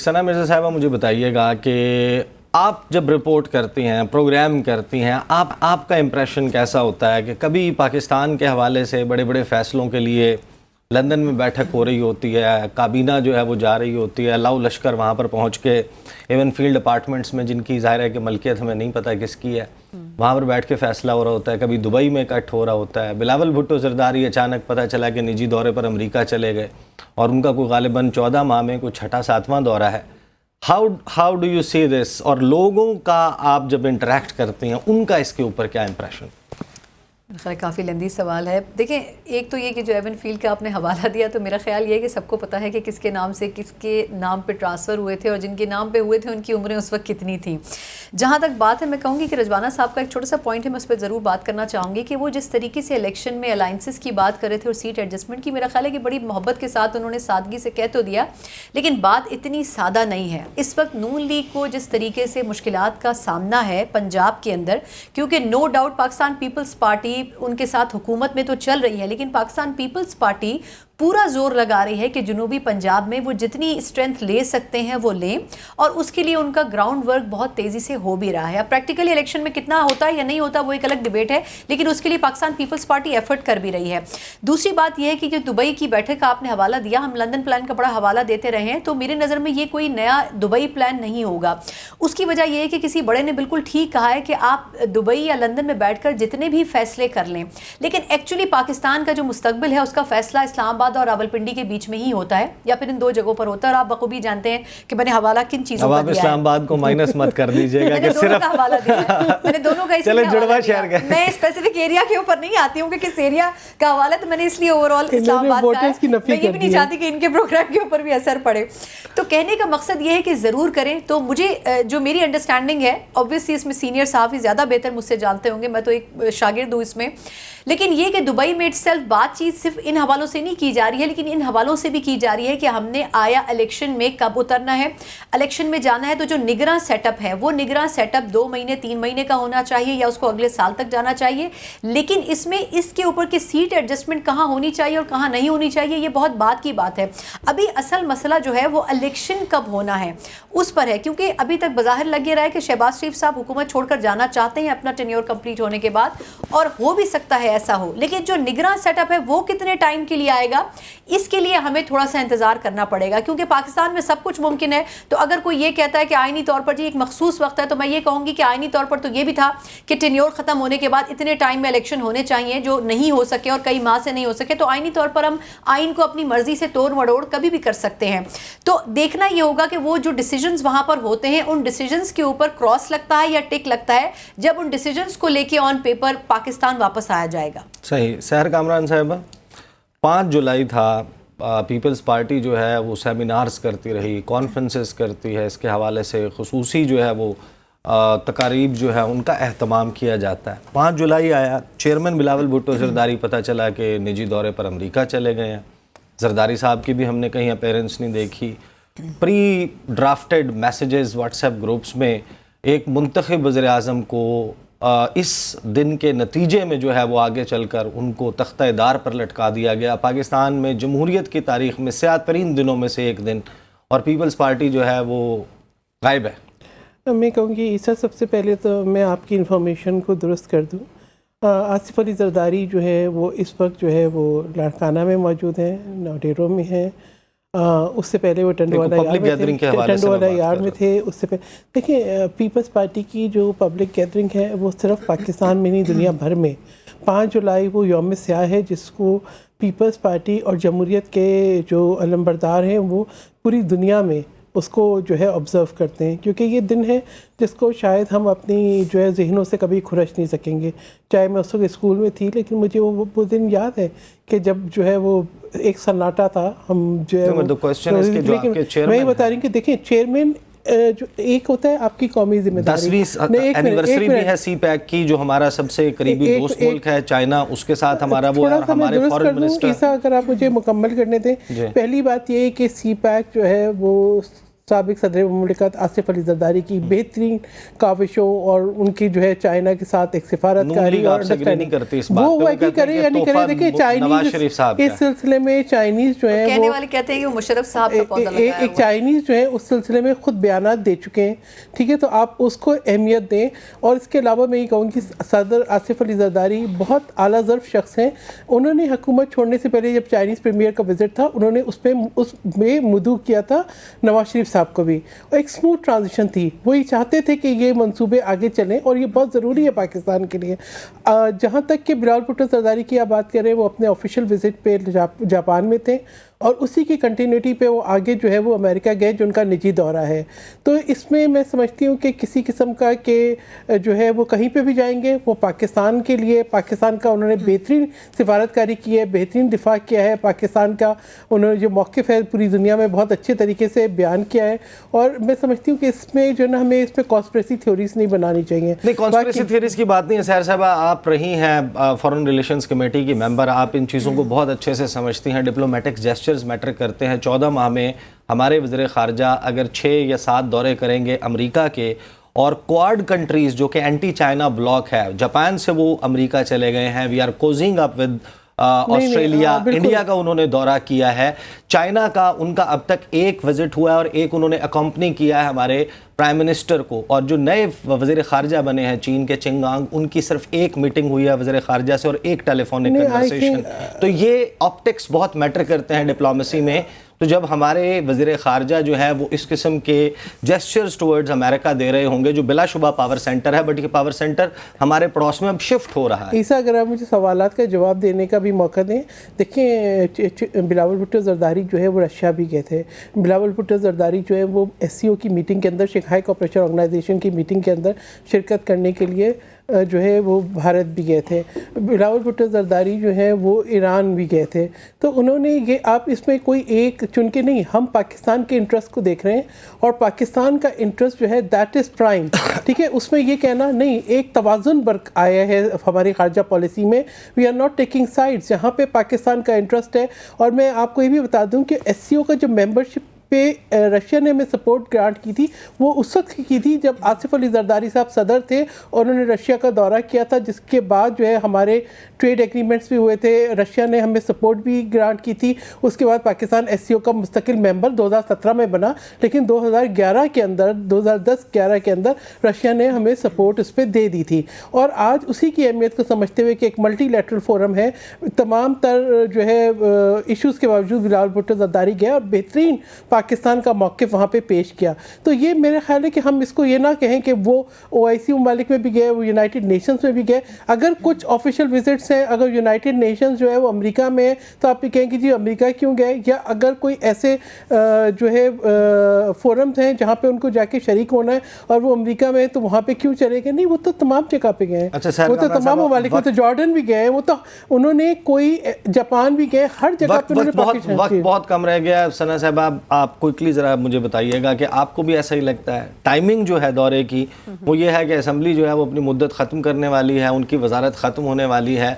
ثنا مرزا صاحبہ مجھے بتائیے گا کہ آپ جب رپورٹ کرتی ہیں، پروگرام کرتی ہیں، آپ کا امپریشن کیسا ہوتا ہے کہ کبھی پاکستان کے حوالے سے بڑے بڑے فیصلوں کے لیے لندن میں بیٹھک ہو رہی ہوتی ہے، کابینہ جو ہے وہ جا رہی ہوتی ہے، لاؤ لشکر وہاں پر پہنچ کے ایون فیلڈ اپارٹمنٹس میں جن کی ظاہر ہے کہ ملکیت ہمیں نہیں پتہ کس کی ہے، وہاں پر بیٹھ کے فیصلہ ہو رہا ہوتا ہے. کبھی دبئی میں اکٹھ ہو رہا ہوتا ہے. بلاول بھٹو زرداری اچانک پتہ چلا کہ نجی دورے پر امریکہ چلے گئے اور ان کا کوئی غالباً 14 ماہ میں کوئی 6واں 7واں دورہ ہے. ہاؤ ڈو یو سی دس؟ اور لوگوں کا آپ جب انٹریکٹ کرتے ہیں ان کا اس کے اوپر کیا امپریشن؟ خیر کافی لمبی سوال ہے. دیکھیں، ایک تو یہ کہ جو ایون فیلڈ کا آپ نے حوالہ دیا تو میرا خیال یہ ہے کہ سب کو پتہ ہے کہ کس کے نام سے کس کے نام پہ ٹرانسفر ہوئے تھے اور جن کے نام پہ ہوئے تھے ان کی عمریں اس وقت کتنی تھیں. جہاں تک بات ہے، میں کہوں گی کہ رضوانہ صاحب کا ایک چھوٹا سا پوائنٹ ہے، میں اس پہ ضرور بات کرنا چاہوں گی کہ وہ جس طریقے سے الیکشن میں الائنسز کی بات کر رہے تھے اور سیٹ ایڈجسٹمنٹ کی، میرا خیال ہے کہ بڑی محبت کے ساتھ انہوں نے سادگی سے کہہ تو دیا، لیکن بات اتنی سادہ نہیں ہے. اس وقت نون لیگ کو جس طریقے سے مشکلات کا سامنا ہے پنجاب کے اندر، کیونکہ no doubt Pakistan Peoples Party ان کے ساتھ حکومت میں تو چل رہی ہے، لیکن پاکستان پیپلز پارٹی پورا زور لگا رہی ہے کہ جنوبی پنجاب میں وہ جتنی اسٹرینتھ لے سکتے ہیں وہ لیں، اور اس کے لیے ان کا گراؤنڈ ورک بہت تیزی سے ہو بھی رہا ہے. اب پریکٹیکلی الیکشن میں کتنا ہوتا ہے یا نہیں ہوتا وہ ایک الگ ڈیبیٹ ہے، لیکن اس کے لیے پاکستان پیپلز پارٹی ایفرٹ کر بھی رہی ہے. دوسری بات یہ ہے کہ جو دبئی کی بیٹھک کا آپ نے حوالہ دیا، ہم لندن پلان کا بڑا حوالہ دیتے رہے ہیں، تو میرے نظر میں یہ کوئی نیا دبئی پلان نہیں ہوگا. اس کی وجہ یہ ہے کہ کسی بڑے نے بالکل ٹھیک کہا ہے کہ آپ دبئی یا لندن میں بیٹھ کر جتنے بھی فیصلے کر لیں، لیکن ایکچولی پاکستان کا جو مستقبل ہے اس کا فیصلہ اسلام آباد اور راولپنڈی کے بیچ میں ہی ہوتا ہے، یا پھر ان دو جگہوں پر ہوتا ہے. اور آپ بخوبی جانتے ہیں کہ میں نے حوالہ کن چیزوں کا دیا ہے. اب اسلام آباد کو مائنس مت کر دیجیے گا کہ صرف حوالہ دیا ہے. میں نے دونوں کا اس لیے حوالہ دیا. میں اسپیسیفک ایریا کے اوپر نہیں آتی ہوں کہ کس ایریا کا حوالہ، تو میں نے اس لیے اوور آل اسلام آباد کا ہے. میں یہ بھی نہیں چاہتی کہ ان کے پروگرام کے اوپر بھی اثر پڑے. تو کہنے کا مقصد یہ ہے کہ ضرور کریں. تو مجھے جو میری انڈرسٹینڈنگ ہے، obviously اس میں سینئر صاحب ہی زیادہ بہتر مجھ سے جانتے ہوں گے، میں تو ایک شاگرد ہوں اس میں، لیکن یہ کہ دبئی میں اٹسیلف بات چیت صرف ان حوالوں سے نہیں کی جا رہی ہے، لیکن ان حوالوں سے بھی کی جا رہی ہے کہ ہم نے آیا الیکشن میں کب اترنا ہے، الیکشن میں جانا ہے تو جو نگراں سیٹ اپ ہے وہ نگراں سیٹ اپ 2 مہینے 3 مہینے کا ہونا چاہیے یا اس کو اگلے سال تک جانا چاہیے. لیکن اس میں اس کے اوپر کہ سیٹ ایڈجسٹمنٹ کہاں ہونی چاہیے اور کہاں نہیں ہونی چاہیے، یہ بہت بات کی بات ہے. ابھی اصل مسئلہ جو ہے وہ الیکشن کب ہونا ہے اس پر ہے، کیونکہ ابھی تک بظاہر لگ رہا ہے کہ شہباز شریف صاحب حکومت چھوڑ کر جانا چاہتے ہیں اپنا ٹینیور کمپلیٹ ہونے کے بعد، اور ہو بھی سکتا ہے ایسا ہو، لیکن جو نگراں سیٹ اپ ہے وہ کتنے ٹائم کے لیے آئے گا اس کے لیے ہمیں تھوڑا سا انتظار کرنا پڑے گا. کیونکہ پاکستان میں سب کچھ ممکن ہے. تو اگر کوئی یہ کہتا ہے کہ آئینی طور پر جی ایک مخصوص وقت ہے، تو میں یہ کہوں گی کہ آئینی طور پر تو یہ بھی تھا کہ ٹینیور ختم ہونے کے بعد اتنے ٹائم میں الیکشن ہونے چاہیے، جو نہیں ہو سکے اور کئی ماہ سے نہیں ہو سکے. تو آئینی طور پر ہم آئین کو اپنی مرضی سے توڑ مڑوڑ کبھی بھی کر سکتے ہیں. تو دیکھنا یہ ہوگا کہ وہ جو ڈیسیجنز وہاں پر ہوتے ہیں ان ڈیسیجنز کے اوپر کراس لگتا ہے یا ٹک لگتا ہے جب ان ڈیسیجنز کو لے کے آن پیپر پاکستان واپس آیا جائے گا. صحیح. سحر کامران صاحبہ، 5 جولائی تھا، پیپلز پارٹی جو ہے وہ سیمینارز کرتی رہی، کانفرنسز کرتی ہے، اس کے حوالے سے خصوصی جو ہے وہ تقاریب جو ہے ان کا اہتمام کیا جاتا ہے. 5 جولائی آیا، چیئرمین بلاول بھٹو زرداری پتہ چلا کہ نجی دورے پر امریکہ چلے گئے ہیں. زرداری صاحب کی بھی ہم نے کہیں اپیرنس نہیں دیکھی. پری ڈرافٹڈ میسیجز واٹس ایپ گروپس میں ایک منتخب وزیر اعظم کو اس دن کے نتیجے میں جو ہے وہ آگے چل کر ان کو تختہ دار پر لٹکا دیا گیا. پاکستان میں جمہوریت کی تاریخ میں سیاہ ترین دنوں میں سے ایک دن، اور پیپلز پارٹی جو ہے وہ غائب ہے. میں کہوں گی عیسیٰ، سب سے پہلے تو میں آپ کی انفارمیشن کو درست کر دوں. آصف علی زرداری جو ہے وہ اس وقت جو ہے وہ لاڑکانہ میں موجود ہیں، نوڈیرو میں ہیں. اس سے پہلے وہ ٹنڈوالا یار میں تھے. اس سے پہلے دیکھیں، پیپلز پارٹی کی جو پبلک گیدرنگ ہے وہ صرف پاکستان میں نہیں، دنیا بھر میں. 5 جولائی وہ یوم سیاہ ہے جس کو پیپلز پارٹی اور جمہوریت کے جو علمبردار ہیں وہ پوری دنیا میں اس کو جو ہے آبزرو کرتے ہیں، کیونکہ یہ دن ہے جس کو شاید ہم اپنی جو ہے ذہنوں سے کبھی کھرچ نہیں سکیں گے. چاہے میں اس وقت اسکول میں تھی، لیکن مجھے وہ دن یاد ہے کہ جب جو ہے وہ ایک سناٹا تھا. ہم جو ہے میں یہ بتا رہی ہوں کہ دیکھیں، چیئرمین جو ایک ہوتا ہے آپ کی قومی ذمہ داری. 10ویں اینیورسری بھی ہے سی پیک کی، جو ہمارا سب سے قریبی دوست ملک ہے چائنا، اس کے ساتھ ہمارا وہ اور ہمارے فارن منسٹر. عیسیٰ اگر آپ مجھے مکمل کرنے دیں. پہلی بات یہ ہے کہ سی پیک جو ہے وہ سابق صدر مملکت آصف علی زرداری کی بہترین کاوشوں اور ان کی جو ہے چائنا کے ساتھ ایک سفارتکاری اور وہ ایگری کرے یا نہیں کرے. دیکھیں چائنیز اس سلسلے میں چائنیز جو ہیں کہنے والے کہتے ہیں کہ مشرف صاحب کا پودا لگایا ایک چائنیز جو ہے اس سلسلے میں خود بیانات دے چکے ہیں, ٹھیک ہے, تو آپ اس کو اہمیت دیں. اور اس کے علاوہ میں یہ کہوں کہ صدر آصف علی زرداری بہت اعلیٰ ظرف شخص ہیں. انہوں نے حکومت چھوڑنے سے پہلے جب چائنیز پریمیئر کا وزٹ تھا انہوں نے اس میں مدعو کیا تھا نواز شریف صاحب کو بھی, اور ایک سموتھ ٹرانزیشن تھی. وہ یہ چاہتے تھے کہ یہ منصوبے آگے چلیں اور یہ بہت ضروری ہے پاکستان کے لیے. جہاں تک کہ بلاول بھٹو زرداری کی آپ بات کر رہے ہیں, وہ اپنے آفیشیل وزٹ پہ جاپان میں تھے اور اسی کی کنٹینیوٹی پہ وہ آگے جو ہے وہ امریکہ گئے جو ان کا نجی دورہ ہے. تو اس میں میں سمجھتی ہوں کہ کسی قسم کا کہ جو ہے وہ کہیں پہ بھی جائیں گے وہ پاکستان کے لیے, پاکستان کا انہوں نے بہترین سفارتکاری کی ہے, بہترین دفاع کیا ہے پاکستان کا. انہوں نے جو موقف ہے پوری دنیا میں بہت اچھے طریقے سے بیان کیا ہے. اور میں سمجھتی ہوں کہ اس میں جو ہے نا ہمیں اس میں کانسپریسی تھیوریز نہیں بنانی چاہیے. نہیں, کانسپریسی تھیوریز کی بات نہیں ہے سحر صاحبہ, آپ رہی ہیں فارن ریلیشنز کمیٹی کی ممبر, آپ ان چیزوں کو بہت اچھے سے سمجھتی ہیں. ڈپلومیٹک جیسچرز میٹر کرتے ہیں. 14 ماہ میں ہمارے وزیر خارجہ اگر 6 یا 7 دورے کریں گے امریکہ کے, اور کوارڈ کنٹریز جو کہ اینٹی چائنا بلاک ہے, جاپان سے وہ امریکہ چلے گئے ہیں, we are cozying up with Australia, India کا انہوں نے دورہ کیا ہے, چائنا کا ان کا اب تک ایک وزٹ ہوا ہے اور ایک انہوں نے اکمپنی کیا ہے ہمارے پرائم منسٹر کو. اور جو نئے وزیر خارجہ بنے ہیں چین کے چنگانگ, ان کی صرف ایک میٹنگ ہوئی ہے وزیر خارجہ سے اور ایک ٹیلی فونک کنورسیشن. تو یہ آپٹکس بہت میٹر کرتے ہیں ڈپلومیسی میں. تو جب ہمارے وزیر خارجہ جو ہے وہ اس قسم کے جیسچرز ٹورڈز امریکہ دے رہے ہوں گے, جو بلا شبہ پاور سینٹر ہے, بٹ یہ پاور سینٹر ہمارے پڑوس میں اب شفٹ ہو رہا ہے. عیسیٰ, اگر آپ مجھے سوالات کا جواب دینے کا بھی موقع دیں. دیکھیں بلاول بھٹو زرداری جو ہے وہ رشیا بھی گئے تھے. بلاول بھٹو زرداری جو ہے وہ SCO کی میٹنگ کے اندر, شنگھائی کوآپریشن آرگنائزیشن کی میٹنگ کے اندر شرکت کرنے کے لیے جو ہے وہ بھارت بھی گئے تھے. بلاول بھٹو زرداری جو ہے وہ ایران بھی گئے تھے. تو انہوں نے یہ, آپ اس میں کوئی ایک چن کے نہیں, ہم پاکستان کے انٹرسٹ کو دیکھ رہے ہیں اور پاکستان کا انٹرسٹ جو ہے دیٹ از پرائم, ٹھیک ہے. اس میں یہ کہنا نہیں, ایک توازن برق آیا ہے ہماری خارجہ پالیسی میں. We are not taking sides, جہاں پہ پاکستان کا انٹرسٹ ہے. اور میں آپ کو یہ بھی بتا دوں کہ SCO کا جو ممبرشپ پہ رشیا نے ہمیں سپورٹ گرانٹ کی تھی, وہ اس وقت کی تھی جب آصف علی زرداری صاحب صدر تھے اور انہوں نے رشیا کا دورہ کیا تھا, جس کے بعد جو ہے ہمارے ٹریڈ ایگریمنٹس بھی ہوئے تھے. رشیا نے ہمیں سپورٹ بھی گرانٹ کی تھی. اس کے بعد پاکستان SCO کا مستقل ممبر 2017 میں بنا, لیکن 2011 کے اندر 2010-11 کے اندر رشیا نے ہمیں سپورٹ اس پہ دے دی تھی. اور آج اسی کی اہمیت کو سمجھتے ہوئے کہ ایک ملٹی لیٹرل فورم ہے, تمام تر جو ہے ایشوز کے باوجود بلاول بھٹو زرداری گئے اور بہترین پاکستان کا موقف وہاں پہ پیش کیا. تو یہ میرے خیال ہے کہ ہم اس کو یہ نہ کہیں کہ وہ OIC ممالک میں بھی گئے, وہ یونائٹڈ نیشنز میں بھی گئے. اگر کچھ آفیشیل وزٹس ہیں, اگر یونائٹڈ نیشنز جو ہے وہ امریکہ میں ہے تو آپ یہ کہیں کہ جی امریکہ کیوں گئے, یا اگر کوئی ایسے جو ہے فورمز ہیں جہاں پہ ان کو جا کے شریک ہونا ہے اور وہ امریکہ میں ہے تو وہاں پہ کیوں چلے گئے. نہیں, وہ تو تمام جگہ پہ گئے ہیں, وہ تو تمام ممالک میں, تو جارڈن بھی گئے, وہ تو انہوں نے کوئی جاپان بھی گئے, ہر جگہ پہ. وقت بہت کم رہ گیا. ثنا صاحبہ, آپ کوئکلی ذرا مجھے بتائیے گا کہ آپ کو بھی ایسا ہی لگتا ہے ٹائمنگ جو ہے دورے کی وہ یہ ہے کہ اسمبلی جو ہے وہ اپنی مدت ختم کرنے والی ہے, ان کی وزارت ختم ہونے والی ہے,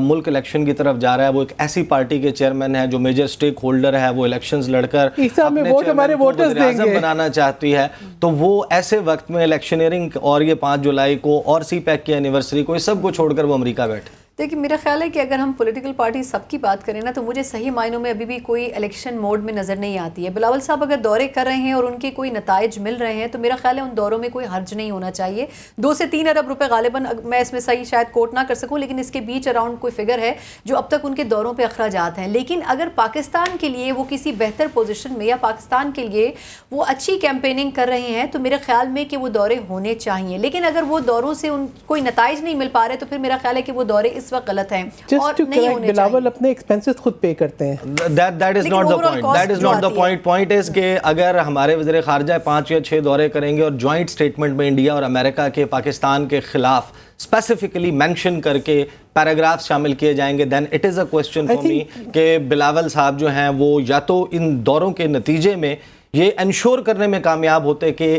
ملک الیکشن کی طرف جا رہا ہے, وہ ایک ایسی پارٹی کے چیئرمین ہے جو میجر سٹیک ہولڈر ہے, وہ الیکشنز لڑ کر اپنے چیئرمین کو وزیر اعظم بنانا چاہتی ہے. تو وہ ایسے وقت میں الیکشنئرنگ اور یہ 5 جولائی کو اور CPEC کی اینیورسری کو, اس سب کو چھوڑ کر وہ امریکہ بیٹھے. دیکھیں, میرا خیال ہے کہ اگر ہم پولیٹیکل پارٹی سب کی بات کریں نا تو مجھے صحیح معنوں میں ابھی بھی کوئی الیکشن موڈ میں نظر نہیں آتی ہے. بلاول صاحب اگر دورے کر رہے ہیں اور ان کے کوئی نتائج مل رہے ہیں تو میرا خیال ہے ان دوروں میں کوئی حرج نہیں ہونا چاہیے. 2 سے 3 ارب روپے غالباً, میں اس میں صحیح شاید کوٹ نہ کر سکوں, لیکن اس کے بیچ اراؤنڈ کوئی فگر ہے جو اب تک ان کے دوروں پہ اخراجات ہیں. لیکن اگر پاکستان کے لیے وہ کسی بہتر پوزیشن میں یا پاکستان کے لیے وہ اچھی کیمپیننگ کر رہے ہیں تو میرے خیال میں کہ وہ دورے ہونے چاہیے. لیکن اگر وہ دوروں سے ان کوئی نتائج نہیں مل پا رہے تو پھر میرا خیال ہے کہ وہ دورے اس وقت غلط ہیں. Just to correct, بلاول اپنے ایکسپینسز خود پے کرتے ہیں. That is not the point. That is not the point. Point is کہ اگر ہمارے وزیر خارجہ 5 یا 6 دورے کریں گے اور جوائنٹ سٹیٹمنٹ میں انڈیا اور امریکہ کے پاکستان کے خلاف اسپیسیفکلی مینشن کر کے پیراگرافز شامل کیے جائیں گے, then it is a question for me کہ بلاول صاحب جو ہیں وہ یا تو ان دوروں کے نتیجے میں یہ انشور کرنے میں کامیاب ہوتے کہ